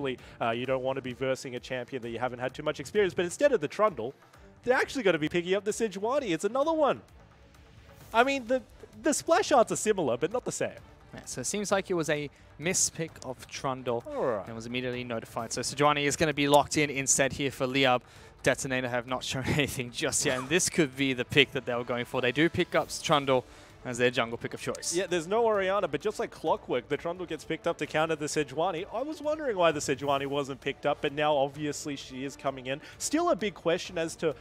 You don't want to be versing a champion that you haven't had too much experience. But instead of the Trundle, they're actually going to be picking up the Sejuani. It's another one. I mean, the splash arts are similar, but not the same. Yeah, so it seems like it was a mispick of Trundle Alright. and was immediately notified. So Sejuani is going to be locked in instead here for LYB. Detonator have not shown anything just yet, and this could be the pick that they were going for. They do pick up Trundle as their jungle pick of choice. Yeah, there's no Orianna, but just like clockwork, the Trundle gets picked up to counter the Sejuani. I was wondering why the Sejuani wasn't picked up, but now obviously she is coming in. Still a big question as to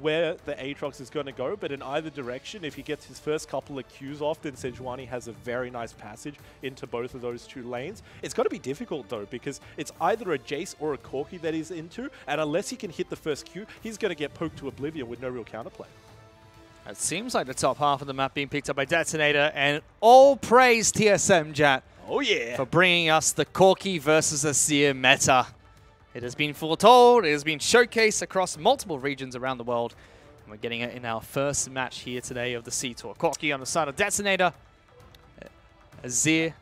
where the Aatrox is going to go, but in either direction, if he gets his first couple of Qs off, then Sejuani has a very nice passage into both of those two lanes. It's going to be difficult though, because it's either a Jace or a Corki that he's into, and unless he can hit the first Q, he's going to get poked to oblivion with no real counterplay. It seems like the top half of the map being picked up by Detonator, and all praise TSM, Jat. Oh yeah! For bringing us the Corki versus Azir meta. It has been foretold, it has been showcased across multiple regions around the world, and we're getting it in our first match here today of the Sea Tour. Corki on the side of Detonator, Azir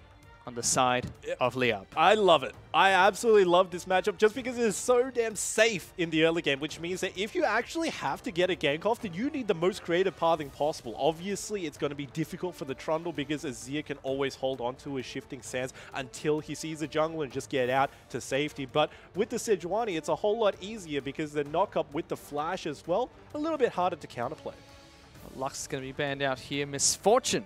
on the side of LYB. I love it. I absolutely love this matchup just because it is so damn safe in the early game, which means that if you actually have to get a gank off, then you need the most creative pathing possible. Obviously, it's going to be difficult for the Trundle because Azir can always hold on to his shifting sands until he sees a jungle and just get out to safety. But with the Sejuani, it's a whole lot easier because the knock-up with the flash as well, a little bit harder to counterplay. Lux is going to be banned out here. Misfortune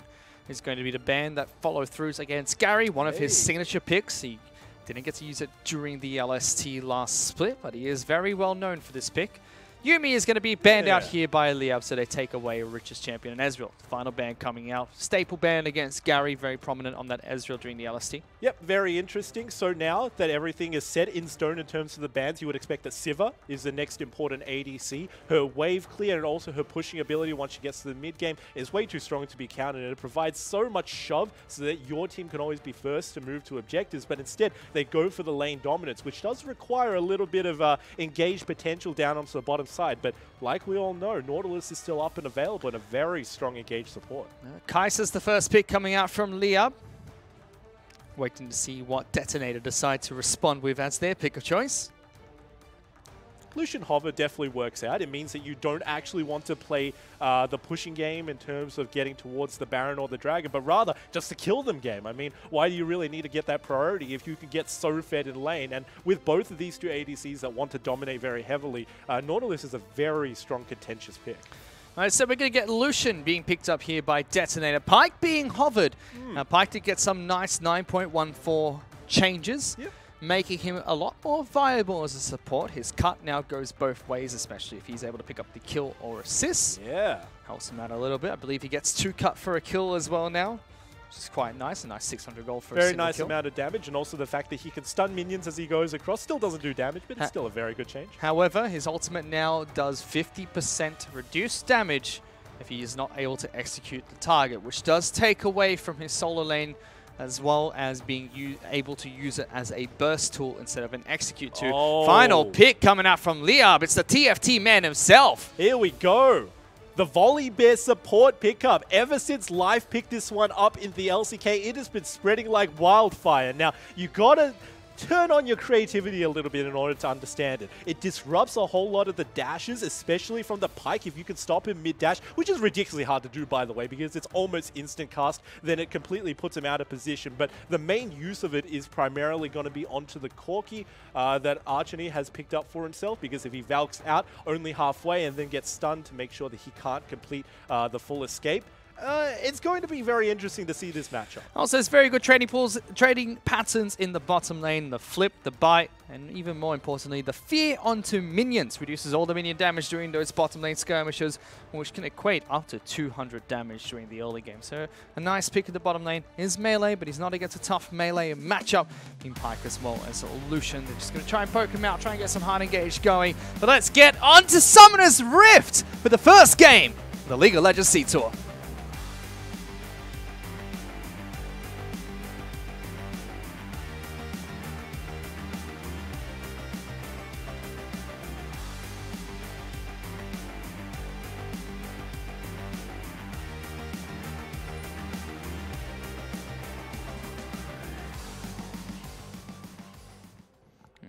is going to be the ban that follow-throughs against Gary, one of his signature picks. He didn't get to use it during the LST last split, but he is very well known for this pick. Yuumi is going to be banned out here by LYB, so they take away a richest champion. And Ezreal, final ban coming out. Staple ban against Gary, very prominent on that Ezreal during the LST. Yep, very interesting. So now that everything is set in stone in terms of the bans, you would expect that Sivir is the next important ADC. Her wave clear and also her pushing ability once she gets to the mid game is way too strong to be countered, and it provides so much shove so that your team can always be first to move to objectives, but instead they go for the lane dominance, which does require a little bit of engaged potential down onto the bottom side. But like we all know, Nautilus is still up and available and a very strong engaged support. Kai'Sa's the first pick coming out from LYB. Waiting to see what Detonator decide to respond with as their pick of choice. Lucian Hover definitely works out. It means that you don't actually want to play the pushing game in terms of getting towards the Baron or the Dragon, but rather just the kill them game. I mean, why do you really need to get that priority if you can get so fed in lane? And with both of these two ADCs that want to dominate very heavily, Nautilus is a very strong contentious pick. All right, so we're going to get Lucian being picked up here by Detonator. Pyke being hovered. Pyke did get some nice 9.14 changes. Yep. Making him a lot more viable as a support. His cut now goes both ways, especially if he's able to pick up the kill or assist. Yeah. Helps him out a little bit. I believe he gets 2 cut for a kill as well now, which is quite nice. A nice 600 gold for a single nice kill. amount of damage, and also the fact that he can stun minions as he goes across. Still doesn't do damage, but it's still a very good change. However, his ultimate now does 50% reduced damage if he is not able to execute the target, which does take away from his solo lane, as well as being able to use it as a burst tool instead of an execute tool. Final pick coming out from LYB. It's the TFT man himself. Here we go. The Volley Bear support pickup. Ever since Life picked this one up in the LCK, it has been spreading like wildfire. Now, you gotta turn on your creativity a little bit in order to understand it. It disrupts a whole lot of the dashes, especially from the Pyke. If you can stop him mid-dash, which is ridiculously hard to do, by the way, because it's almost instant cast, then it completely puts him out of position. But the main use of it is primarily going to be onto the Corki that Archony has picked up for himself, because if he Valks out only halfway and then gets stunned to make sure that he can't complete the full escape, it's going to be very interesting to see this matchup. Also, there's very good trading patterns in the bottom lane. The flip, the bite, and even more importantly, the fear onto minions. Reduces all the minion damage during those bottom lane skirmishes, which can equate up to 200 damage during the early game. So a nice pick at the bottom lane is melee, but he's not against a tough melee matchup in Pyke as well as Lucian. They're just going to try and poke him out, try and get some hard engage going. But let's get on to Summoner's Rift for the first game of the League of Legends Sea Tour.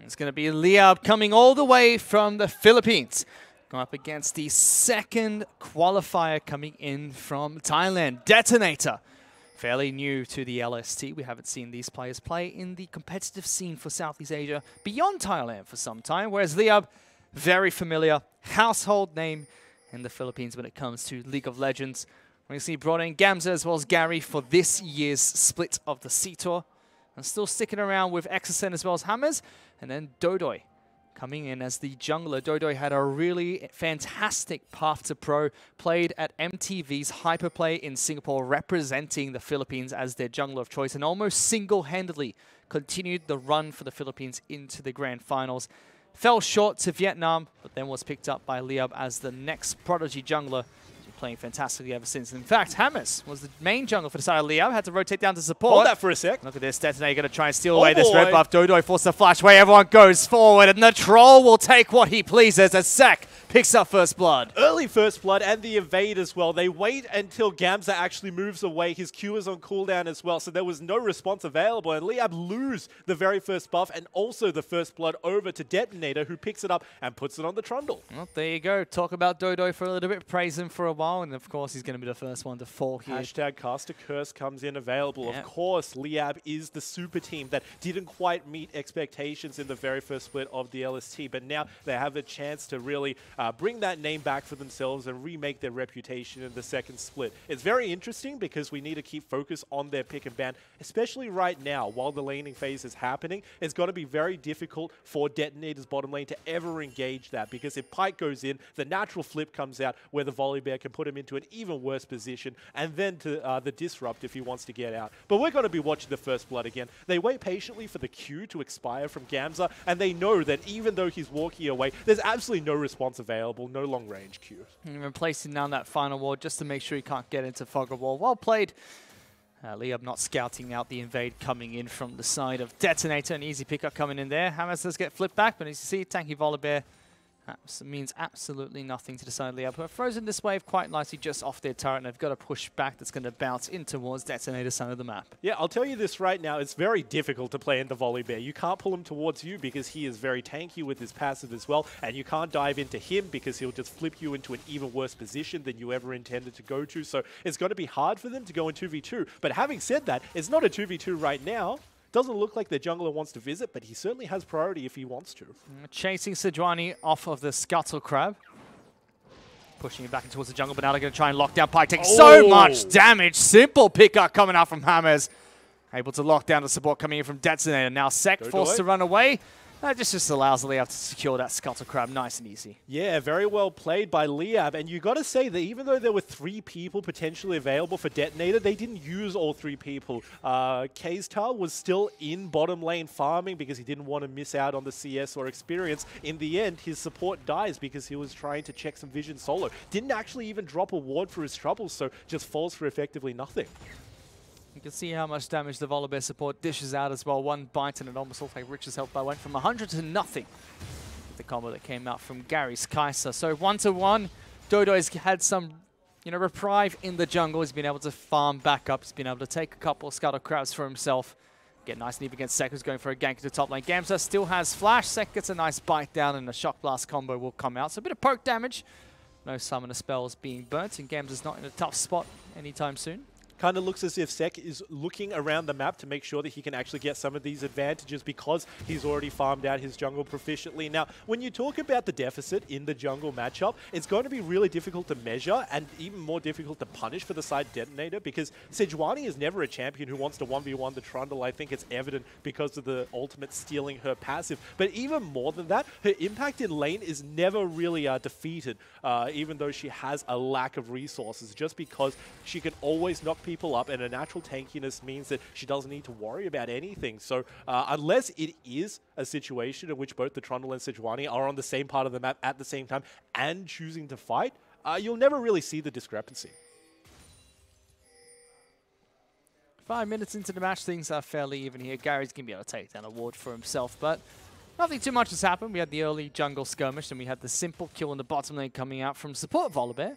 It's going to be LYB coming all the way from the Philippines. Going up against the second qualifier coming in from Thailand, Detonator. Fairly new to the LST. We haven't seen these players play in the competitive scene for Southeast Asia beyond Thailand for some time, whereas LYB, very familiar, household name in the Philippines when it comes to League of Legends. We see brought in Gamza as well as Gary for this year's split of the C-Tour. And still sticking around with Exocen as well as Hammers. And then Dodoy coming in as the jungler. Dodoy had a really fantastic path to pro. Played at MTV's Hyperplay in Singapore, representing the Philippines as their jungler of choice. And almost single-handedly continued the run for the Philippines into the grand finals. Fell short to Vietnam, but then was picked up by LYB as the next prodigy jungler. Playing fantastically ever since. In fact, Hammers was the main jungler for the side of LYB. Had to rotate down to support. Hold that for a sec. Look at this. Detonator going to try and steal away this red buff. Dodoy forced to flash away. Everyone goes forward, and the troll will take what he pleases as Sek picks up first blood. Early first blood and the evade as well. They wait until Gamza actually moves away. His Q is on cooldown as well, so there was no response available. And LYB lose the very first buff and also the first blood over to Detonator, who picks it up and puts it on the trundle. Well, there you go. Talk about Dodoy for a little bit. Praise him for a while, and of course, he's going to be the first one to fall here. Hashtag Cast a Curse comes in available. Yep. Of course, LYB is the super team that didn't quite meet expectations in the very first split of the LST, but now they have a chance to really bring that name back for themselves and remake their reputation in the second split. It's very interesting because we need to keep focus on their pick and ban, especially right now while the laning phase is happening. It's going to be very difficult for Detonator's bottom lane to ever engage that, because if Pike goes in, the natural flip comes out where the Volibear can put him into an even worse position, and then to the disrupt if he wants to get out. But we're going to be watching the first blood again. They wait patiently for the Q to expire from Gamza, and they know that even though he's walking away, there's absolutely no response available, no long range Q. And replacing down that final wall just to make sure he can't get into Fogger Wall. Well played. LYB not scouting out the invade coming in from the side of Detonator. An easy pickup coming in there. Hammers does get flipped back, but as you see, tanky Volibear means absolutely nothing to the side of LYB. But frozen this wave quite nicely just off their turret, and they've got a push back that's going to bounce in towards Detonator's side of the map. Yeah, I'll tell you this right now, it's very difficult to play into Volibear. You can't pull him towards you because he is very tanky with his passive as well, and you can't dive into him because he'll just flip you into an even worse position than you ever intended to go to. So it's going to be hard for them to go in 2v2. But having said that, it's not a 2v2 right now. Doesn't look like the jungler wants to visit, but he certainly has priority if he wants to. Chasing Sejuani off of the Scuttle Crab. Pushing him back towards the jungle, but now they're going to try and lock down Pike. Taking so much damage. Simple pickup coming out from Hammers. Able to lock down the support coming in from Detonator. Now Sek forced to run away. That just allows LYB to secure that Scuttle Crab nice and easy. Yeah, very well played by LYB. And you got to say that even though there were 3 people potentially available for Detonator, they didn't use all 3 people. Kaystar was still in bottom lane farming because he didn't want to miss out on the CS or experience. In the end, his support dies because he was trying to check some vision solo. Didn't actually even drop a ward for his troubles, so just falls for effectively nothing. You can see how much damage the Volibear support dishes out as well. One bite and it almost looked like Rich's help by went from 100 to nothing with the combo that came out from Gary's Kaiser. So 1-1, Dodoy's had some reprieve in the jungle. He's been able to farm back up. He's been able to take a couple of Scuttle Crabs for himself. Get nice and even against Sek, who's going for a gank to the top lane. Gamza still has flash. Sek gets a nice bite down and the Shock Blast combo will come out. So a bit of poke damage. No summoner spells being burnt, and Gamza's not in a tough spot anytime soon. Kind of looks as if Sek is looking around the map to make sure that he can actually get some of these advantages because he's already farmed out his jungle proficiently. Now, when you talk about the deficit in the jungle matchup, it's going to be really difficult to measure and even more difficult to punish for the side Detonator because Sejuani is never a champion who wants to 1v1 the Trundle. I think it's evident because of the ultimate stealing her passive. But even more than that, her impact in lane is never really defeated, even though she has a lack of resources, just because she can always knock people up, and a natural tankiness means that she doesn't need to worry about anything. So unless it is a situation in which both the Trundle and Sejuani are on the same part of the map at the same time and choosing to fight, you'll never really see the discrepancy. 5 minutes into the match, things are fairly even here. Gary's going to be able to take down a ward for himself, but nothing too much has happened. We had the early jungle skirmish, and we had the simple kill in the bottom lane coming out from support Volibear.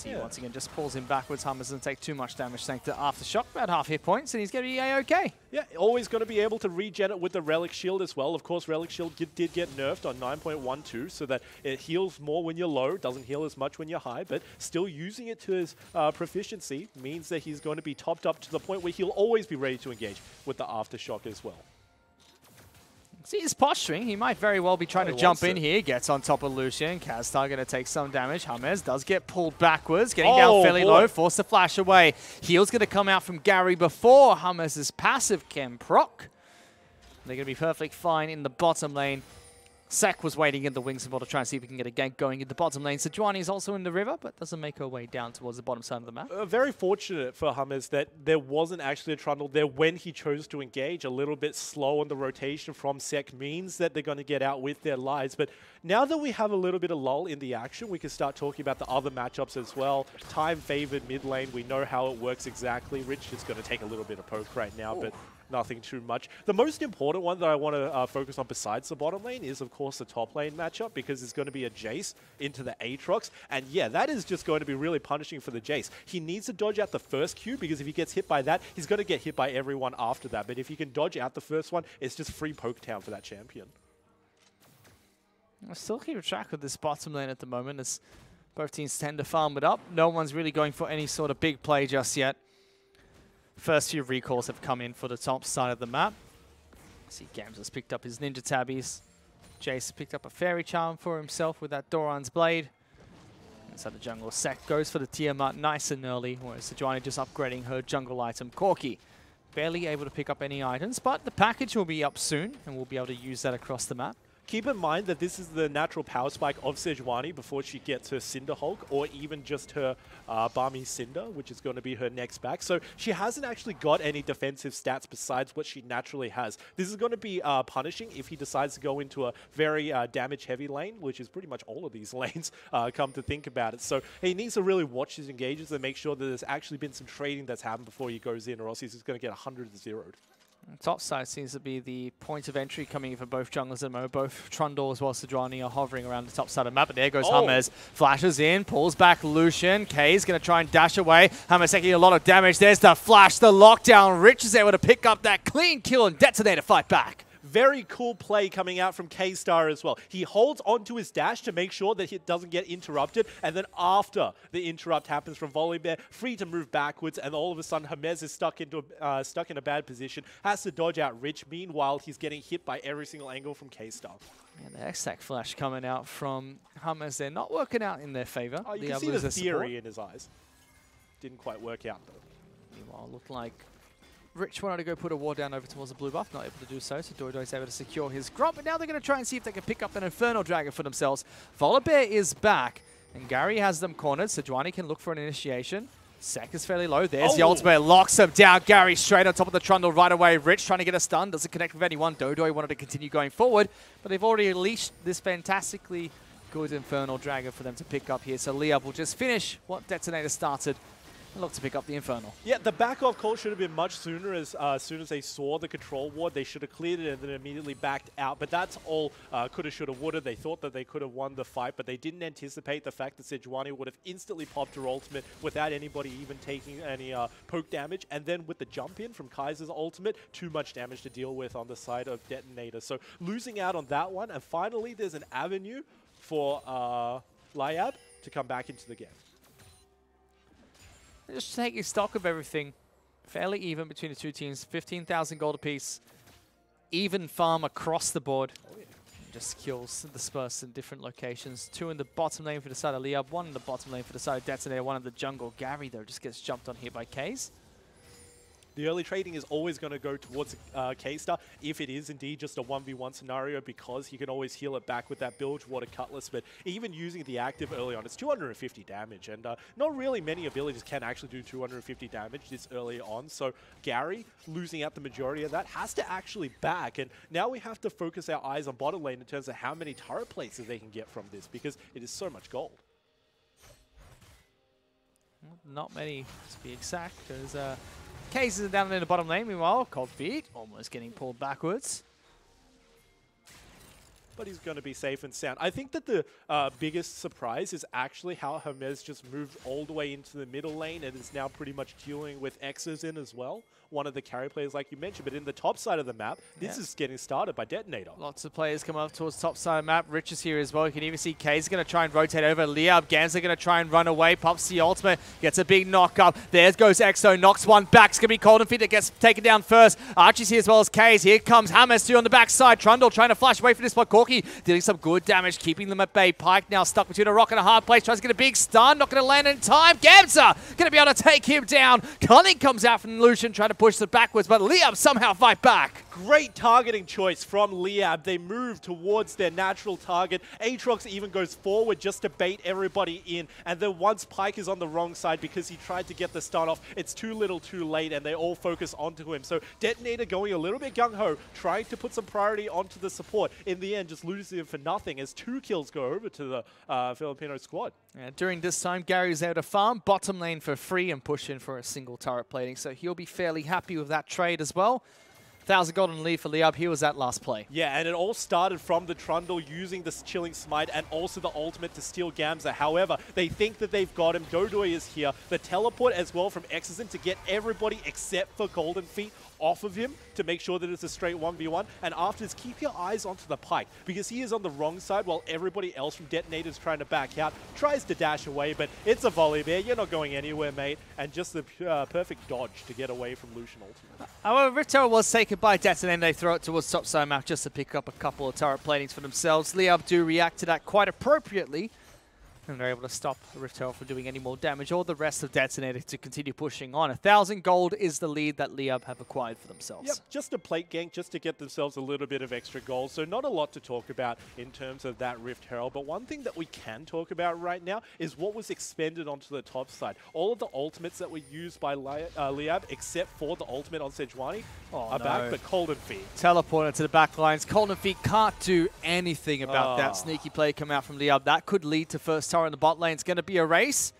See, once again, just pulls him backwards. Hummers doesn't take too much damage thanks to Aftershock, about half hit points, and he's going to be A-okay. Yeah, always going to be able to regen it with the Relic Shield as well. Of course, Relic Shield did get nerfed on 9.12, so that it heals more when you're low, doesn't heal as much when you're high, but still using it to his proficiency means that he's going to be topped up to the point where he'll always be ready to engage with the Aftershock as well. See his posturing. He might very well be trying to jump in here. Gets on top of Lucian. Kaztar going to take some damage. James does get pulled backwards. Getting down fairly low. Forced to flash away. Heal's going to come out from Gary before James' passive can proc. They're going to be perfectly fine in the bottom lane. Sek was waiting in the wing support to try and see if we can get a gank going in the bottom lane. Sejuani is also in the river, but doesn't make her way down towards the bottom side of the map. Very fortunate for James that there wasn't actually a trundle there when he chose to engage. A little bit slow on the rotation from Sek means that they're going to get out with their lives. But now that we have a little bit of lull in the action, we can start talking about the other matchups as well. Time-favored mid lane, we know how it works exactly. Rich is going to take a little bit of poke right now, but nothing too much. The most important one that I want to focus on besides the bottom lane is, of course, the top lane matchup, because it's going to be a Jace into the Aatrox. And yeah, that is just going to be really punishing for the Jace. He needs to dodge out the first Q, because if he gets hit by that, he's going to get hit by everyone after that. But if he can dodge out the first one, it's just free poke town for that champion. I still keep track of this bottom lane at the moment, as both teams tend to farm it up. No one's really going for any sort of big play just yet. First few recalls have come in for the top side of the map. See, Gams has picked up his Ninja Tabbies. Jace picked up a Fairy Charm for himself with that Doran's Blade. Inside the jungle, Sek goes for the Tiamat nice and early, whereas Sejuani just upgrading her jungle item, Corki. Barely able to pick up any items, but the package will be up soon, and we'll be able to use that across the map. Keep in mind that this is the natural power spike of Sejuani before she gets her Cinder Hulk, or even just her Barmy Cinder, which is going to be her next back. So she hasn't actually got any defensive stats besides what she naturally has. This is going to be punishing if he decides to go into a very damage-heavy lane, which is pretty much all of these lanes, come to think about it. So he needs to really watch his engages and make sure that there's actually been some trading that's happened before he goes in, or else he's just going to get 100-0'd. Top side seems to be the point of entry coming in for both junglers at the moment. Both Trundle as well as Sejuani are hovering around the top side of the map. But there goes James. Flashes in, pulls back Lucian. Kay's going to try and dash away. James taking a lot of damage. There's the flash, the lockdown. Rich is able to pick up that clean kill and detonate to fight back. Very cool play coming out from K-Star as well. He holds onto his dash to make sure that it doesn't get interrupted, and then after the interrupt happens from Volibear, free to move backwards, and all of a sudden James is stuck in a bad position, has to dodge out Rich. Meanwhile, he's getting hit by every single angle from K-Star. Yeah, the X-Tac flash coming out from James. They're not working out in their favor. You can see the theory in his eyes. Didn't quite work out, though. Meanwhile, looked like Rich wanted to go put a ward down over towards the blue buff, not able to do so, so Doido's able to secure his grub, but now they're going to try and see if they can pick up an Infernal Dragon for themselves. Volibear is back, and Gary has them cornered. Sejuani can look for an initiation. Sek is fairly low. There's the ultimate, locks him down. Gary straight on top of the Trundle right away. Rich trying to get a stun, doesn't connect with anyone. Dodo wanted to continue going forward, but they've already unleashed this fantastically good Infernal Dragon for them to pick up here. So LYB will just finish what Detonator started and look to pick up the Infernal. Yeah, the back-off call should have been much sooner. As soon as they saw the control ward, they should have cleared it and then immediately backed out. But that's all coulda, shoulda, woulda. They thought that they could have won the fight, but they didn't anticipate the fact that Sejuani would have instantly popped her ultimate without anybody even taking any poke damage. And then with the jump in from Kaiser's ultimate, too much damage to deal with on the side of Detonator. So losing out on that one. And finally, there's an avenue for LYB to come back into the game. Just taking stock of everything, fairly even between the two teams. 15,000 gold apiece, even farm across the board. Just kills dispersed in different locations. 2 in the bottom lane for the side of LYB, 1 in the bottom lane for the side of Detonator, 1 in the jungle. Gary, though, just gets jumped on here by Kaze. The early trading is always going to go towards K-Star if it is indeed just a 1v1 scenario, because he can always heal it back with that Bilgewater Cutlass. But even using the active early on, it's 250 damage, and not really many abilities can actually do 250 damage this early on. So Gary, losing out the majority of that, has to actually back. And now we have to focus our eyes on bottom lane in terms of how many turret places they can get from this, because it is so much gold. Not many, to be exact, because Cases are down in the bottom lane. Meanwhile, Cold Feet almost getting pulled backwards. but he's going to be safe and sound. I think that the biggest surprise is actually how Hermes just moved all the way into the middle lane and is now pretty much dealing with X's in as well. One of the carry players like you mentioned, but in the top side of the map, this is getting started by Detonator. Lots of players come up towards top side of the map. Rich is here as well. You can even see K's going to try and rotate over. LYB, Gamza going to try and run away. Pops the ultimate, gets a big knock up. There goes Exo, knocks one back. It's going to be Cold and Feet that gets taken down first. Archie's here as well as K's. Here comes Hamas too on the backside. Trundle trying to flash away from this one. Corky dealing some good damage, keeping them at bay. Pyke now stuck between a rock and a hard place. Tries to get a big stun, not going to land in time. Gamza going to be able to take him down. Cunning comes out from Lucian trying to push it backwards, but LYB somehow fight back. Great targeting choice from LYB. They move towards their natural target. Aatrox even goes forward just to bait everybody in. And then once Pyke is on the wrong side because he tried to get the stun off, it's too little too late and they all focus onto him. So Detonator going a little bit gung-ho, trying to put some priority onto the support. In the end, just losing him for nothing as 2 kills go over to the Filipino squad. During this time, Gary's out to farm bottom lane for free and push in for a single turret plating. So he'll be fairly happy with that trade as well. 1,000 golden lead for LYB. Here was that last play. Yeah, and it all started from the Trundle using this Chilling Smite and also the ultimate to steal Gamza. However, they think that they've got him. Dodoy is here. The teleport as well from Exorcism to get everybody except for Golden Feet off of him to make sure that it's a straight 1v1. And after this, keep your eyes onto the Pyke because he is on the wrong side while everybody else from Detonator is trying to back out. Tries to dash away, but it's a volley bear. You're not going anywhere, mate. And just the perfect dodge to get away from Lucian ultimate. However, Rito was taken by Detonator and they throw it towards top side map just to pick up a couple of turret platings for themselves. LYB do react to that quite appropriately. And they're able to stop Rift Herald from doing any more damage or the rest of Detonator to continue pushing on. 1,000 gold is the lead that LYB have acquired for themselves. Yep, just a plate gank just to get themselves a little bit of extra gold. So not a lot to talk about in terms of that Rift Herald. But one thing that we can talk about right now is what was expended onto the top side. All of the ultimates that were used by LYB, except for the ultimate on Sejuani, are back, but Cold and Feet. Teleported to the back lines. Cold and Feet can't do anything about that sneaky play come out from LYB. That could lead to first tower in the bot lane. It's going to be a race.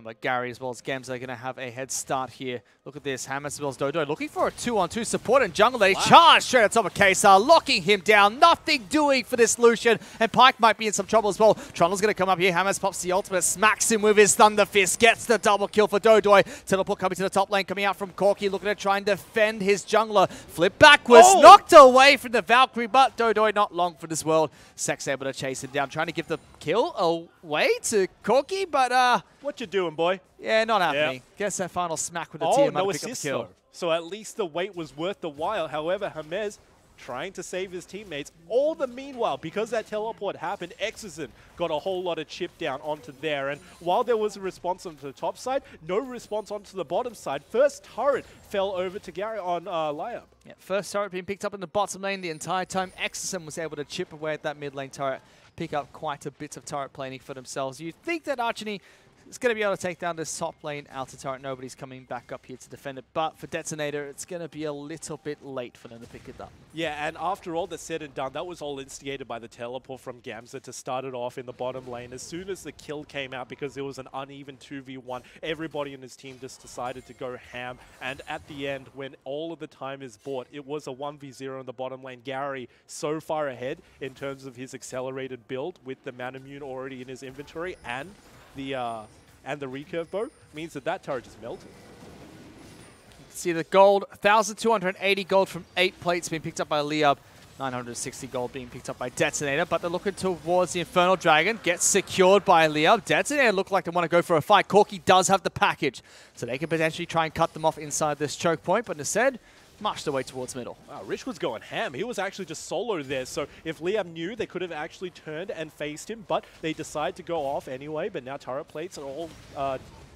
But Gary as well as Gamza are going to have a head start here. Look at this. Hamas as well as Dodo looking for a 2-on-2 support and jungle. They charge straight on top of Kesar, locking him down. Nothing doing for this Lucian. And Pyke might be in some trouble as well. Trundle's going to come up here. Hamas pops the ultimate, smacks him with his Thunder Fist, gets the double kill for Dodoy. Teleport coming to the top lane, coming out from Corky, looking to try and defend his jungler. Flip backwards, knocked away from the Valkyrie, but Dodoy not long for this world. Sex able to chase him down, trying to give the kill away to Corky, but what you doing, boy? Yeah, not happening. Yep. Guess that final smack with the team. No assist though. So at least the wait was worth the while. However, Hermes trying to save his teammates. All the meanwhile, because that teleport happened, Exorcism got a whole lot of chip down onto there. And while there was a response onto the top side, no response onto the bottom side. First turret fell over to Gary on LYB. Yeah, first turret being picked up in the bottom lane the entire time. Exorcism was able to chip away at that mid lane turret, pick up quite a bit of turret planing for themselves. You'd think that Archony is going to be able to take down this top lane outer turret. Nobody's coming back up here to defend it. But for Detonator, it's going to be a little bit late for them to pick it up. Yeah, and after all that's said and done, that was all instigated by the teleport from Gamza to start it off in the bottom lane. As soon as the kill came out, because it was an uneven 2v1, everybody in his team just decided to go ham. And at the end, when all of the time is bought, it was a 1v0 in the bottom lane. Gary so far ahead in terms of his accelerated build with the Manamune already in his inventory and the recurve bow means that turret just melted. You can see the gold, 1,280 gold from 8 plates being picked up by LYB, 960 gold being picked up by Detonator, but they're looking towards the Infernal Dragon, gets secured by LYB. Detonator look like they want to go for a fight. Corky does have the package, so they can potentially try and cut them off inside this choke point, but instead, marched away towards middle. Wow, Rich was going ham. He was actually just solo there. So if LYB knew, they could have actually turned and faced him, but they decide to go off anyway. But now turret plates are all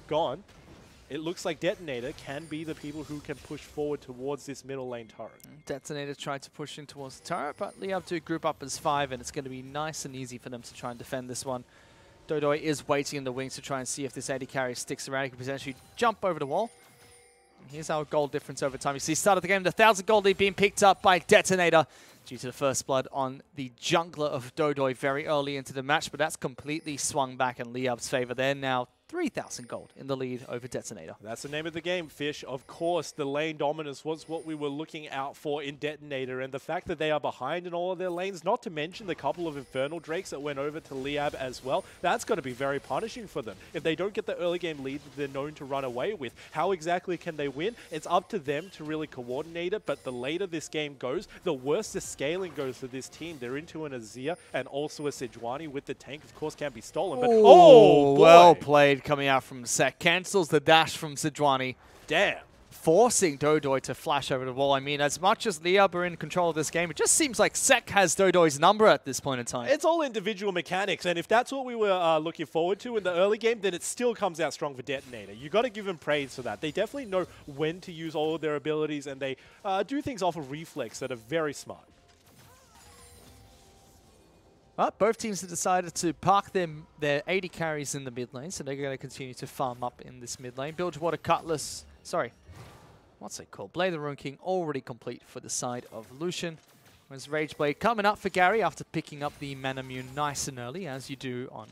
gone. It looks like Detonator can be the people who can push forward towards this middle lane turret. Detonator tried to push in towards the turret, but LYB do group up as 5, and it's going to be nice and easy for them to try and defend this one. Dodoy is waiting in the wings to try and see if this AD carry sticks around. He can potentially jump over the wall. Here's our gold difference over time. You see, start of the game, the 1,000 gold lead being picked up by Detonator due to the first blood on the jungler of Dodoy very early into the match, but that's completely swung back in LYB's favor. They're now 3,000 gold in the lead over Detonator. That's the name of the game, Fish. Of course, the lane dominance was what we were looking out for in Detonator, and the fact that they are behind in all of their lanes, not to mention the couple of Infernal Drakes that went over to LYB as well, that's going to be very punishing for them. If they don't get the early game lead that they're known to run away with, how exactly can they win? It's up to them to really coordinate it, but the later this game goes, the worse the scaling goes for this team. They're into an Azir and also a Sejuani with the tank, of course, can't be stolen, but oh, well played coming out from Sek. Cancels the dash from Sejuani. Damn. Forcing Dodoy to flash over the wall. I mean, as much as LYB are in control of this game, it just seems like Sek has Dodoy's number at this point in time. It's all individual mechanics, and if that's what we were looking forward to in the early game, then it still comes out strong for Detonator. You got to give them praise for that. They definitely know when to use all of their abilities, and they do things off of reflex that are very smart. But both teams have decided to park their 80 carries in the mid lane, so they're going to continue to farm up in this mid lane. Bilgewater Cutlass, sorry, what's it called? Blade of the Ruin King already complete for the side of Lucian. Whereas Rageblade coming up for Gary after picking up the Manamune nice and early, as you do on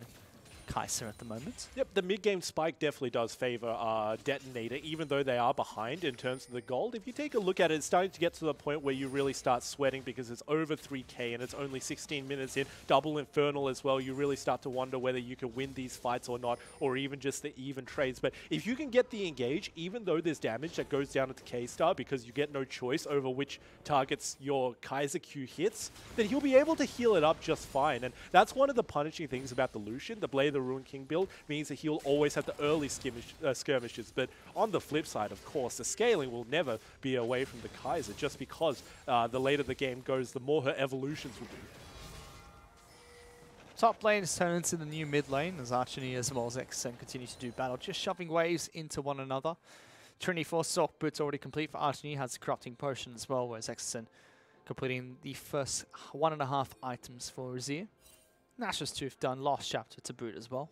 Kai'Sa at the moment. Yep, the mid-game spike definitely does favor Detonator, even though they are behind in terms of the gold. If you take a look at it, it's starting to get to the point where you really start sweating because it's over 3k and it's only 16 minutes in. Double Infernal as well. You really start to wonder whether you can win these fights or not, or even just the even trades. But if you can get the engage, even though there's damage that goes down at the K-Star because you get no choice over which targets your Kai'Sa Q hits, then he'll be able to heal it up just fine. And that's one of the punishing things about the Lucian. The Blade of the Ruin King build means that he'll always have the early skirmishes, but on the flip side, of course, the scaling will never be away from the Kai'Sa, just because the later the game goes, the more her evolutions will be. Top lane is turned into the new mid lane as Archony as well as XSEN continue to do battle, just shoving waves into one another. Trinity Force Sock Boots already complete for Archony, has a Corrupting Potion as well, whereas XSEN completing the first 1.5 items for Azir. Nash's Tooth done, Lost Chapter to boot as well.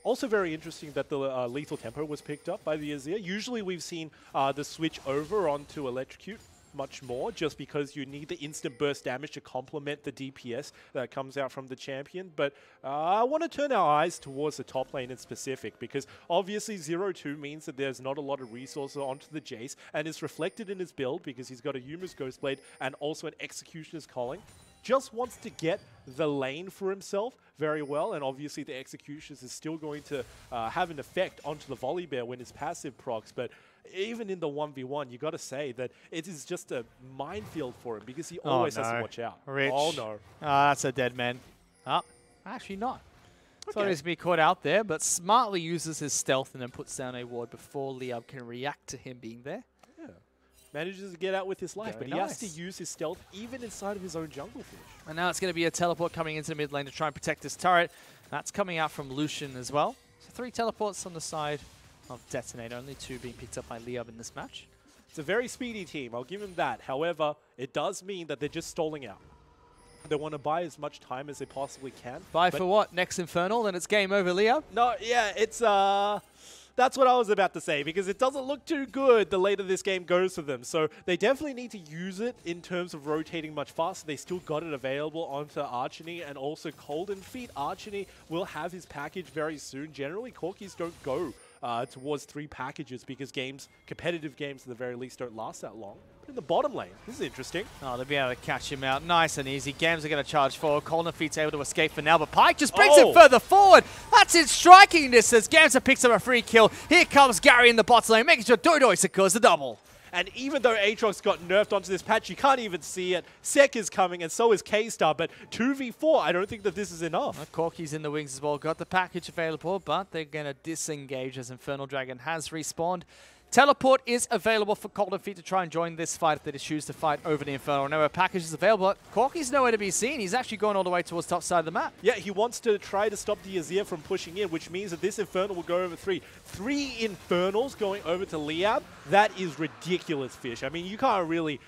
Also very interesting that the Lethal Tempo was picked up by the Azir. Usually we've seen the switch over onto Electrocute much more, just because you need the instant burst damage to complement the DPS that comes out from the champion. But I want to turn our eyes towards the top lane in specific, because obviously 0-2 means that there's not a lot of resources onto the Jace, and it's reflected in his build because he's got a Yuma's Ghostblade and also an Executioner's Calling. Just wants to get the lane for himself very well, and obviously the Executioners is still going to have an effect onto the Volibear when his passive procs, but even in the 1v1, you got to say that it is just a minefield for him because he always has to watch out. Rich. Oh no. That's a dead man. Actually not. Okay. Thought he was to be caught out there, but smartly uses his stealth and then puts down a ward before LYB can react to him being there. Manages to get out with his life, Very but he nice. has to use his stealth even inside of his own jungle Fish. And now it's going to be a teleport coming into the mid lane to try and protect this turret. That's coming out from Lucian as well. So 3 teleports on the side of Detonator, only 2 being picked up by LYB in this match. It's a very speedy team, I'll give him that. However, it does mean that they're just stalling out. They want to buy as much time as they possibly can. Buy for what? Next Infernal? Then it's game over, LYB? No, yeah, it's that's what I was about to say, because it doesn't look too good the later this game goes for them. So they definitely need to use it in terms of rotating much faster. They still got it available onto Archony and also Golden Feet. Archony will have his package very soon. Generally, Corkies don't go towards 3 packages because competitive games at the very least, don't last that long. But in the bottom lane, this is interesting. Oh, they'll be able to catch him out nice and easy. Gams are going to charge forward. Golden Feet's able to escape for now, but Pyke just brings it further forward. That's it, striking distance. Gamsa picks up a free kill. Here comes Gary in the bot lane, making sure Dodoy secures the double. And even though Aatrox got nerfed onto this patch, you can't even see it. Sek is coming, and so is K-Star, but 2v4, I don't think that this is enough. Corky's in the wings as well. Got the package available, but they're going to disengage as Infernal Dragon has respawned. Teleport is available for Golden Feet to try and join this fight if they choose to fight over the Infernal. Now a package is available, but Corky's nowhere to be seen. He's actually going all the way towards top side of the map. Yeah, he wants to try to stop the Azir from pushing in, which means that this Infernal will go over 3. 3 Infernals going over to LYB. That is ridiculous, Fish. I mean, you can't really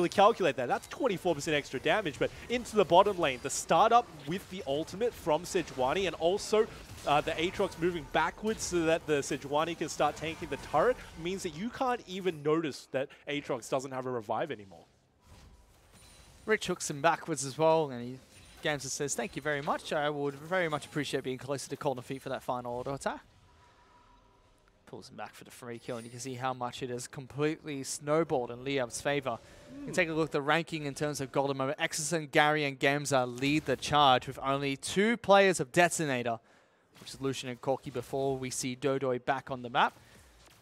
calculate that. That's 24% extra damage, but into the bottom lane, the startup with the ultimate from Sejuani, and also the Aatrox moving backwards so that the Sejuani can start tanking the turret, means that you can't even notice that Aatrox doesn't have a revive anymore. Rich hooks him backwards as well, and he Gamza says, thank you very much. I would very much appreciate being closer to corner feet for that final auto attack. Pulls him back for the free kill, and you can see how much it has completely snowballed in Liab's favor. You can take a look at the ranking in terms of gold moment. Exerson, Gary, and Gamza lead the charge with only 2 players of Detonator, which is Lucian and Corki, before we see Dodoy back on the map.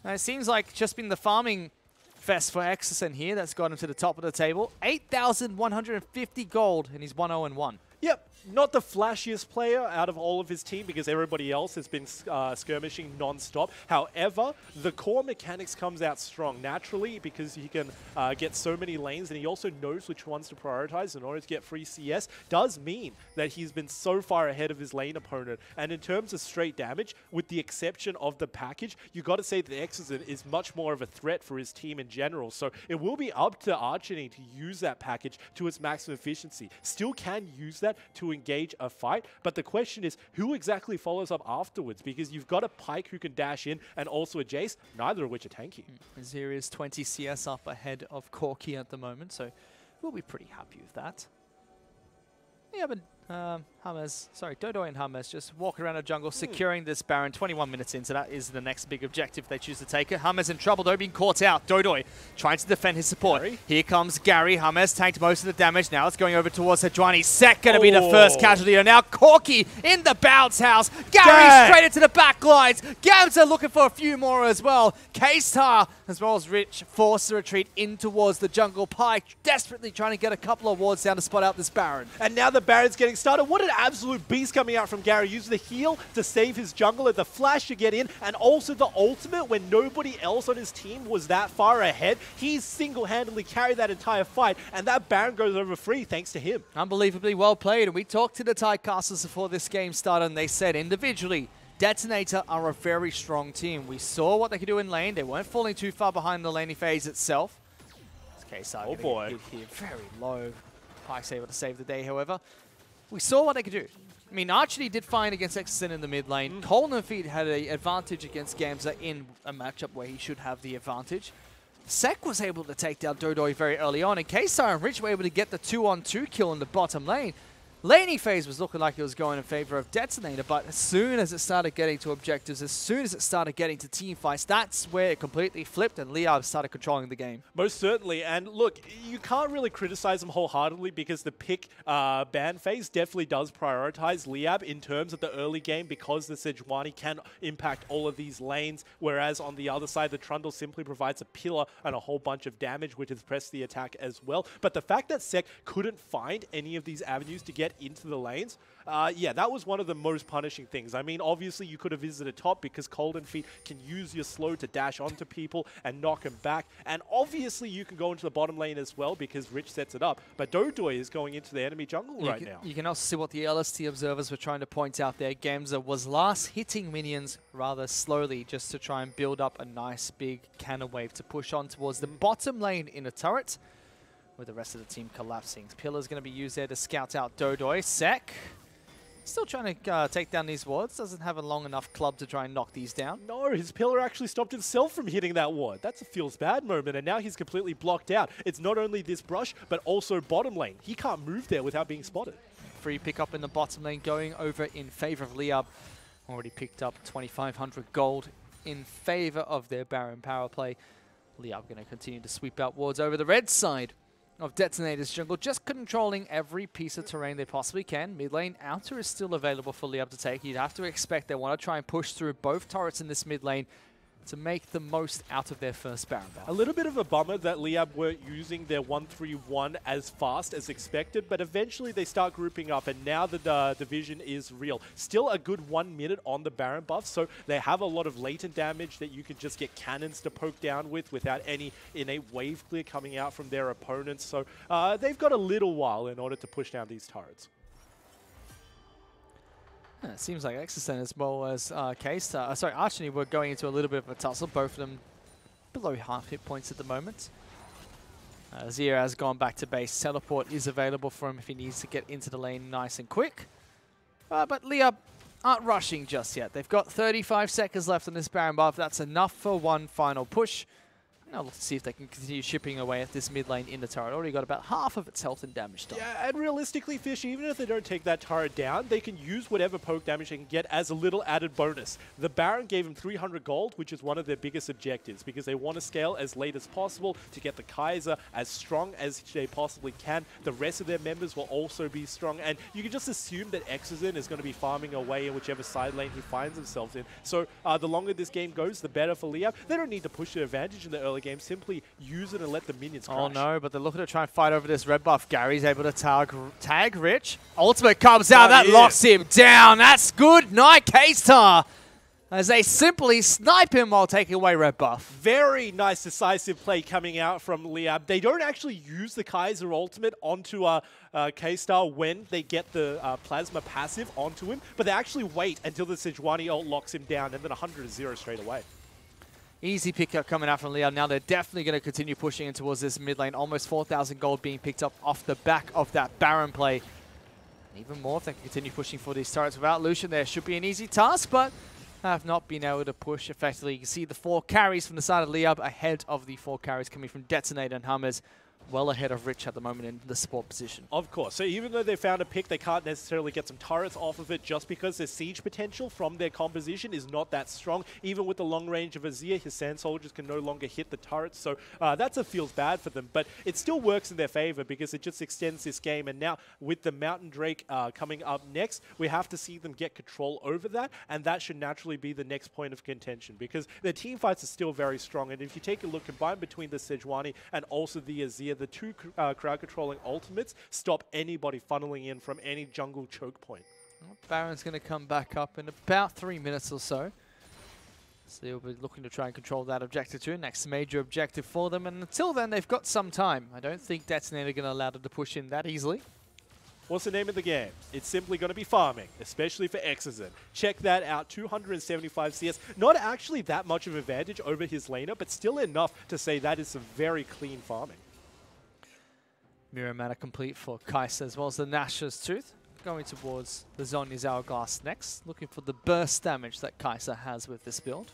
And it seems like just been the farming fest for Exerson here that's got him to the top of the table. 8,150 gold, and he's 1-0-1. Yep, not the flashiest player out of all of his team because everybody else has been skirmishing non-stop. However, the core mechanics comes out strong naturally because he can get so many lanes, and he also knows which ones to prioritize in order to get free CS. Does mean that he's been so far ahead of his lane opponent. And in terms of straight damage, with the exception of the package, you got to say that Exerson is much more of a threat for his team in general. So it will be up to Archony to use that package to its maximum efficiency. Still can use that to engage a fight, but the question is who exactly follows up afterwards, because you've got a Pyke who can dash in and also a Jace, neither of which are tanky. Azir is 20 CS up ahead of Corki at the moment, so we'll be pretty happy with that. Yeah, but Dodoy and Hummus just walk around the jungle, securing this Baron. 21 minutes in, so that is the next big objective if they choose to take it. Hummus in trouble, though, being caught out. Dodoy trying to defend his support. Gary. Here comes Gary. Hummus tanked most of the damage. Now it's going over towards Hajwani. Sek going to be the first casualty. And now Corki in the bounce house. Gary straight into the back lines. Gamza looking for a few more as well. K-Star as well as Rich forced the retreat in towards the jungle. Pyke desperately trying to get a couple of wards down to spot out this Baron. And now the Baron's getting started. What an absolute beast coming out from Gary. Using the heal to save his jungle, and the flash to get in, and also the ultimate when nobody else on his team was that far ahead. He's single-handedly carried that entire fight, and that Baron goes over free thanks to him. Unbelievably well played. And we talked to the Tidecasters before this game started, and they said individually, Detonator are a very strong team. We saw what they could do in lane. They weren't falling too far behind the laning phase itself. Oh boy. Hit here very low. Pyke's able to save the day, however. We saw what they could do. I mean, Archony did fine against Exerson in the mid lane. Colin Feet had an advantage against Gamza in a matchup where he should have the advantage. Sek was able to take down Dodoy very early on, and K-Star and Rich were able to get the 2-on-2 kill in the bottom lane. Laning phase was looking like it was going in favor of Detonator, but as soon as it started getting to objectives, as soon as it started getting to team fights, that's where it completely flipped and Liab started controlling the game. Most certainly, and look, you can't really criticize him wholeheartedly because the pick ban phase definitely does prioritize Liab in terms of the early game because the Sejuani can impact all of these lanes, whereas on the other side, the Trundle simply provides a pillar and a whole bunch of damage, which has pressed the attack as well. But the fact that Sek couldn't find any of these avenues to get into the lanes, yeah, that was one of the most punishing things. I mean, obviously you could have visited top because Cold Feet can use your slow to dash onto people and knock them back, and obviously you can go into the bottom lane as well because Rich sets it up, but Dodoy is going into the enemy jungle right now. You can also see what the LST observers were trying to point out there. Gamza was last hitting minions rather slowly just to try and build up a nice big cannon wave to push on towards the bottom lane in a turret, with the rest of the team collapsing. Pillar's going to be used there to scout out Dodoy. Sek still trying to take down these wards. Doesn't have a long enough club to try and knock these down. No, his pillar actually stopped himself from hitting that ward. That's a feels bad moment, and now he's completely blocked out. It's not only this brush, but also bottom lane. He can't move there without being spotted. Free pick up in the bottom lane going over in favor of Liab. Already picked up 2,500 gold in favor of their Baron power play. Liab going to continue to sweep out wards over the red side of Detonator's jungle, just controlling every piece of terrain they possibly can. Mid lane outer is still available for Liab to take. You'd have to expect they want to try and push through both turrets in this mid lane to make the most out of their first Baron buff. A little bit of a bummer that Liab weren't using their 1-3-1 as fast as expected, but eventually they start grouping up, and now the division is real. Still a good 1 minute on the Baron buff, so they have a lot of latent damage that you can just get cannons to poke down with without any innate wave clear coming out from their opponents. So they've got a little while in order to push down these turrets. Yeah, it seems like Exerson as well as Archony were going into a little bit of a tussle, both of them below half hit points at the moment. Zira has gone back to base. Teleport is available for him if he needs to get into the lane nice and quick. But Liab aren't rushing just yet. They've got 35 seconds left on this Baron buff. That's enough for one final push. Now let's see if they can continue chipping away at this mid lane in the turret. Already got about half of its health and damage done. Yeah, and realistically, Fish, even if they don't take that turret down, they can use whatever poke damage they can get as a little added bonus. The Baron gave him 300 gold, which is one of their biggest objectives, because they want to scale as late as possible to get the Kaiser as strong as they possibly can. The rest of their members will also be strong, and you can just assume that Exozen is going to be farming away in whichever side lane he finds himself in. So the longer this game goes, the better for LYB. They don't need to push their advantage in the early game, simply use it and let the minions crash. Oh no, but they're looking to try and fight over this red buff. Gary's able to tag Rich. Ultimate comes out, that locks him down. That's good night, K-Star, as they simply snipe him while taking away red buff. Very nice decisive play coming out from LYB. They don't actually use the Kaiser ultimate onto K-Star when they get the Plasma passive onto him, but they actually wait until the Sejuani ult locks him down, and then 100-0 straight away. Easy pickup coming out from LYB. Now they're definitely going to continue pushing in towards this mid lane. Almost 4,000 gold being picked up off the back of that Baron play. Even more if they can continue pushing for these turrets without Lucian there. Should be an easy task, but have not been able to push effectively. You can see the 4 carries from the side of LYB ahead of the 4 carries coming from Detonator and Hummers. Well ahead of Rich at the moment in the support position. Of course. So even though they found a pick, they can't necessarily get some turrets off of it just because their siege potential from their composition is not that strong. Even with the long range of Azir, his sand soldiers can no longer hit the turrets. So that feels bad for them. But it still works in their favor because it just extends this game. And now with the Mountain Drake coming up next, we have to see them get control over that. And that should naturally be the next point of contention because their team fights are still very strong. And if you take a look, combined between the Sejuani and also the Azir, the 2 crowd controlling ultimates stop anybody funneling in from any jungle choke point. Well, Baron's going to come back up in about 3 minutes or so. So they'll be looking to try and control that objective too. Next major objective for them. And until then, they've got some time. I don't think Detonator going to allow them to push in that easily. What's the name of the game? It's simply going to be farming, especially for Exozen. Check that out, 275 CS. Not actually that much of an advantage over his laner, but still enough to say that is some very clean farming. Mirror Mana complete for Kai'Sa as well as the Nashor's Tooth. Going towards the Zhonya's Hourglass next. Looking for the burst damage that Kai'Sa has with this build.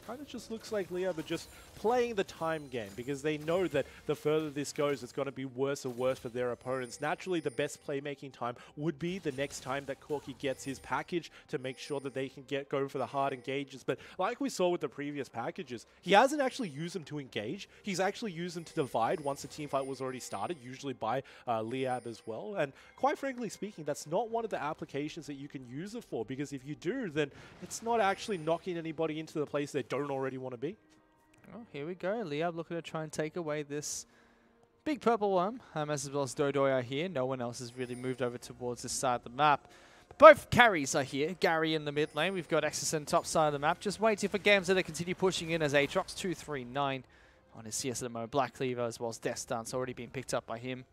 Kind of just looks like LYB are just playing the time game because they know that the further this goes, it's going to be worse and worse for their opponents. Naturally, the best playmaking time would be the next time that Corki gets his package to make sure that they can go for the hard engages. But like we saw with the previous packages, he hasn't actually used them to engage. He's actually used them to divide once the team fight was already started, usually by LYB as well. And quite frankly speaking, that's not one of the applications that you can use it for because if you do, then it's not actually knocking anybody into the place they don't already want to be. Oh, here we go. LYB looking to try and take away this big purple worm. As well as Dodoy are here. No one else has really moved over towards this side of the map. Both carries are here. Gary in the mid lane. We've got Exozen top side of the map. Just waiting for Gamza to continue pushing in as Aatrox 239 on his CS at the moment. Black Cleaver as well as Death Dance already being picked up by him.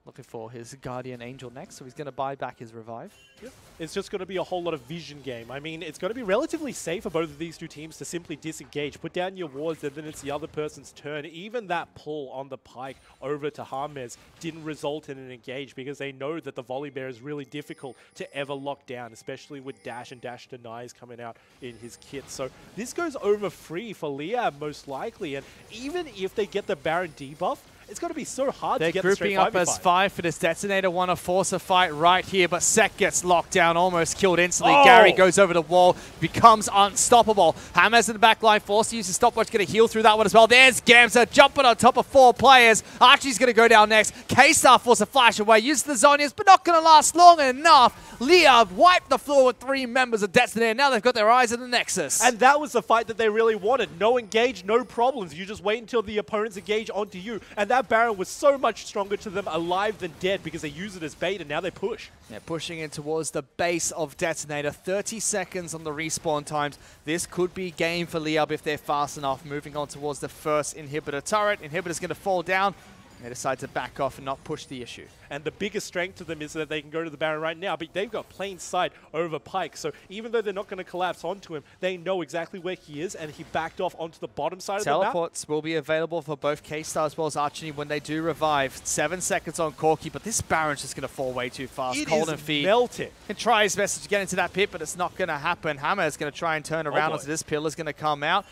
Looking for his Guardian Angel next, so he's going to buy back his revive. Yep. It's just going to be a whole lot of vision game. I mean, it's going to be relatively safe for both of these two teams to simply disengage, put down your wards, and then it's the other person's turn. Even that pull on the pike over to Hermes didn't result in an engage because they know that the volley bear is really difficult to ever lock down, especially with Dash and Dash Denies coming out in his kit. So this goes over free for LYB most likely, and even if they get the Baron debuff, it's going to be so hard to get the straight 5v5. They're grouping up as 5 for this Detonator. Want to force a fight right here, but Sek gets locked down, almost killed instantly. Oh. Gary goes over the wall, becomes unstoppable. Hammers in the back line, forced to use his stopwatch, going to heal through that one as well. There's Gamza jumping on top of 4 players. Archie's going to go down next. K-Star forces a flash away, uses the Zhonya's, but not going to last long enough. LYB wiped the floor with 3 members of Detonator. Now they've got their eyes on the Nexus. And that was the fight that they really wanted. No engage, no problems. You just wait until the opponents engage onto you. And that Baron was so much stronger to them alive than dead because they use it as bait and now they push. Yeah, pushing in towards the base of Detonator. 30 seconds on the respawn times. This could be game for LYB if they're fast enough. Moving on towards the first inhibitor turret. Inhibitor's going to fall down. They decide to back off and not push the issue. And the biggest strength to them is that they can go to the Baron right now, but they've got plain sight over Pyke. So even though they're not going to collapse onto him, they know exactly where he is, and he backed off onto the bottom side of the map. Teleports will be available for both K-Star as well as Archie when they do revive. 7 seconds on Corki, but this Baron's just going to fall way too fast. It Cold is and feet. Melted. Can try his best to get into that pit, but it's not going to happen. Hammer is going to try and turn around onto this. Pillar's going to come out.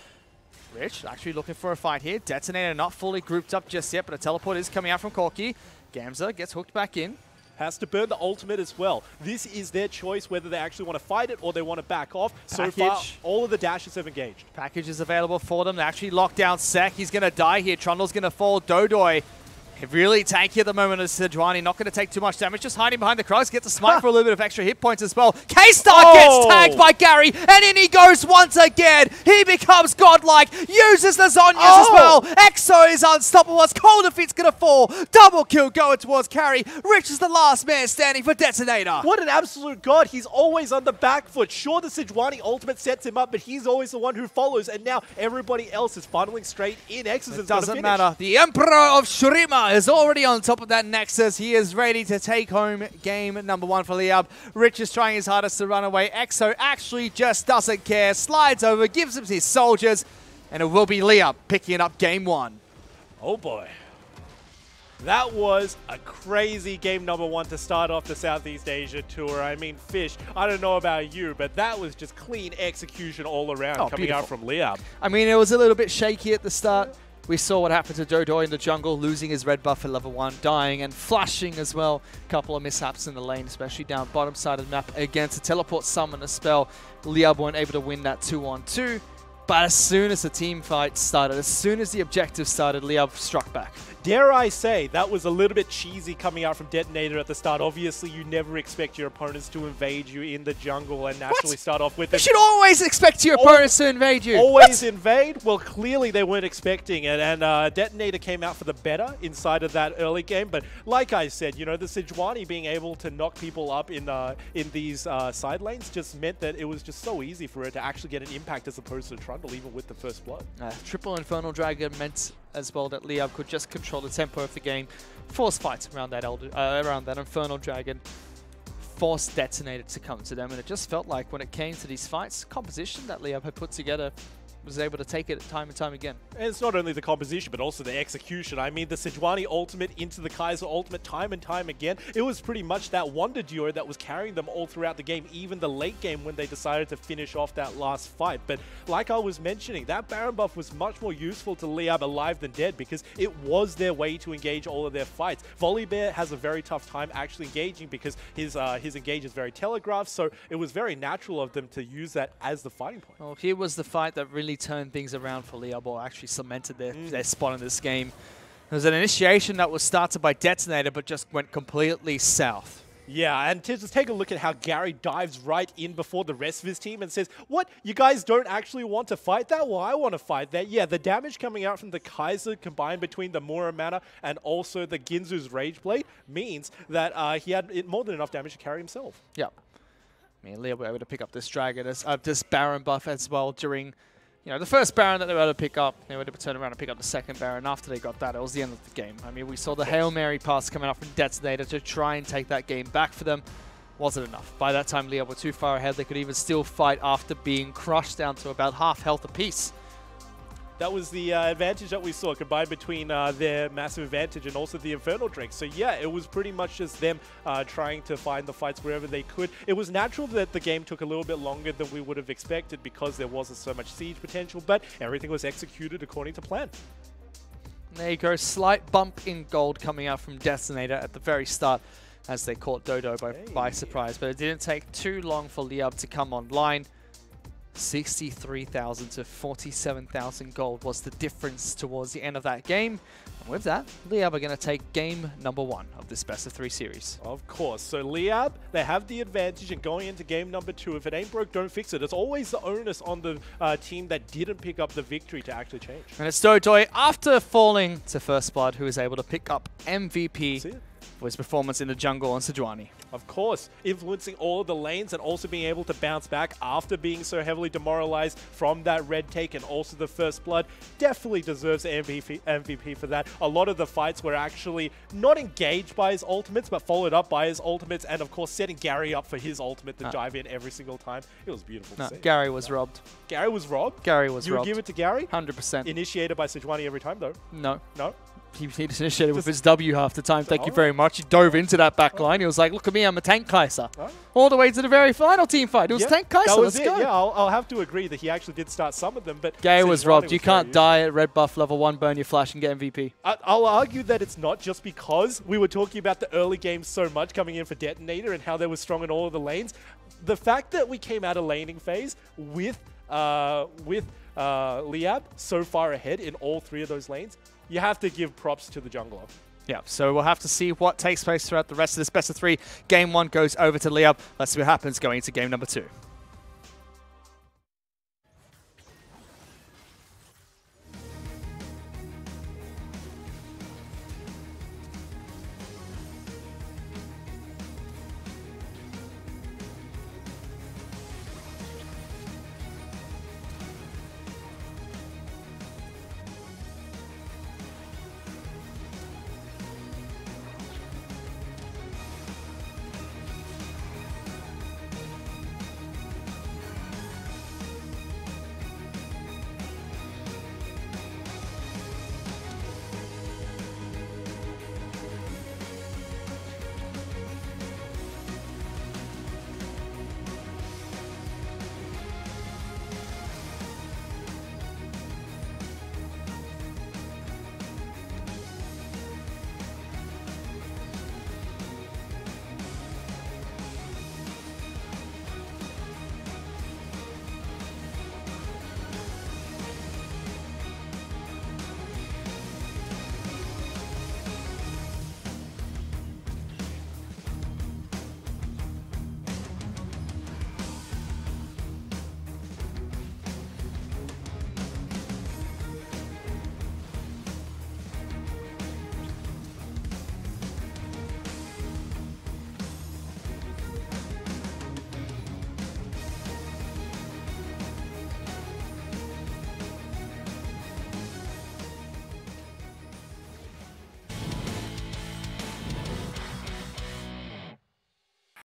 Rich actually looking for a fight here. Detonator not fully grouped up just yet, but a teleport is coming out from Corki. Gamza gets hooked back in. Has to burn the ultimate as well. This is their choice whether they actually want to fight it or they want to back off. Package. So far, all of the dashes have engaged. Package is available for them. They actually lock down Sek. He's going to die here. Trundle's going to fall. Dodoi really tanky at the moment as Sejuani, not going to take too much damage, just hiding behind the Krugs, gets a smite for a little bit of extra hit points as well. K-Star gets tagged by Gary, and in he goes once again. He becomes godlike, uses the Zonyas as well. Exo is unstoppable as Cold Defeat's going to fall. Double kill going towards Carry. Rich is the last man standing for Detonator. What an absolute god. He's always on the back foot. Sure, the Sejuani ultimate sets him up, but he's always the one who follows, and now everybody else is funneling straight in. Exorcism's gonna doesn't finish. matter. The Emperor of Shurima is already on top of that Nexus. He is ready to take home game number 1 for LYB. Rich is trying his hardest to run away. Exo actually just doesn't care. Slides over, gives him his soldiers, and it will be LYB picking up game 1. Oh boy. That was a crazy game number 1 to start off the Southeast Asia tour. I mean, Fish, I don't know about you, but that was just clean execution all around coming out from LYB. I mean, it was a little bit shaky at the start. We saw what happened to Dodoi in the jungle, losing his red buff at level 1, dying and flashing as well. A couple of mishaps in the lane, especially down bottom side of the map. Again, to teleport summon a spell, LYB weren't able to win that 2-on-2. But as soon as the team fight started, as soon as the objective started, LYB struck back. Dare I say, that was a little bit cheesy coming out from Detonator at the start. Obviously, you never expect your opponents to invade you in the jungle and naturally start off with it. You should always expect your opponents to invade you. Always invade? Well, clearly they weren't expecting it, and Detonator came out for the better inside of that early game. But like I said, you know, the Sejuani being able to knock people up in these side lanes just meant that it was just so easy for it to actually get an impact as opposed to Trundle, even with the first blood. Triple Infernal Dragon meant as well that LYB could just control the tempo of the game, force fights around that Infernal Dragon, force Detonator to come to them, and it just felt like when it came to these fights, composition that LYB had put together was able to take it time and time again. And it's not only the composition, but also the execution. I mean, the Sejuani ultimate into the Kaiser ultimate time and time again. It was pretty much that wonder duo that was carrying them all throughout the game, even the late game when they decided to finish off that last fight. But like I was mentioning, that Baron buff was much more useful to LYB alive than dead because it was their way to engage all of their fights. Volibear has a very tough time actually engaging because his engage is very telegraphed, so it was very natural of them to use that as the fighting point. Well, here was the fight that really turned things around for LYB, or actually cemented their spot in this game. There was an initiation that was started by Detonator, but just went completely south. Yeah, and to just take a look at how Gary dives right in before the rest of his team and says, what, you guys don't actually want to fight that? Well, I want to fight that. Yeah, the damage coming out from the Kaiser combined between the Muramana and also the Ginzu's Rage Blade means that he had more than enough damage to carry himself. Yeah. I mean, LYB were able to pick up this Dragon, this Baron buff as well during, you know, the first Baron that they were able to pick up. They were able to turn around and pick up the second Baron. After they got that, it was the end of the game. I mean, we saw the Hail Mary pass coming up from Detonator to try and take that game back for them. Wasn't enough. By that time, LYB were too far ahead. They could even still fight after being crushed down to about half health apiece. That was the advantage that we saw combined between their massive advantage and also the Infernal Drink. So yeah, it was pretty much just them trying to find the fights wherever they could. It was natural that the game took a little bit longer than we would have expected because there wasn't so much siege potential, but everything was executed according to plan. There you go, slight bump in gold coming out from Detonator at the very start as they caught Dodo by surprise, but it didn't take too long for LYB to come online. 63,000 to 47,000 gold was the difference towards the end of that game. And with that, LYB are going to take game number 1 of this best of 3 series. Of course. So LYB, they have the advantage, and going into game number 2, if it ain't broke, don't fix it. It's always the onus on the team that didn't pick up the victory to actually change. And it's Dodoi, after falling to First Blood, who is able to pick up MVP for his performance in the jungle on Sejuani. Of course, influencing all of the lanes and also being able to bounce back after being so heavily demoralized from that red take and also the first blood. Definitely deserves an MVP for that. A lot of the fights were actually not engaged by his ultimates, but followed up by his ultimates, and of course setting Gary up for his ultimate to dive in every single time. It was beautiful to see. Gary was robbed. Gary was robbed? Gary was robbed. You would give it to Gary? 100%. Initiated by Sejuani every time though? No. No? he initiated with his W half the time. Thank you very much. He dove into that back line. He was like, look at me, I'm a Tank Kaiser. All the way to the very final team fight. It was Tank Kaiser. Let's go. Yeah, I'll have to agree that he actually did start some of them. But Gay was robbed. You can't die at red buff level 1, burn your flash, and get MVP. I'll argue that it's not just because we were talking about the early games so much coming in for Detonator and how they were strong in all of the lanes. The fact that we came out of laning phase with LYB so far ahead in all 3 of those lanes, you have to give props to the jungler. Yeah, so we'll have to see what takes place throughout the rest of this best of 3. Game 1 goes over to LYB. Let's see what happens going into game number 2.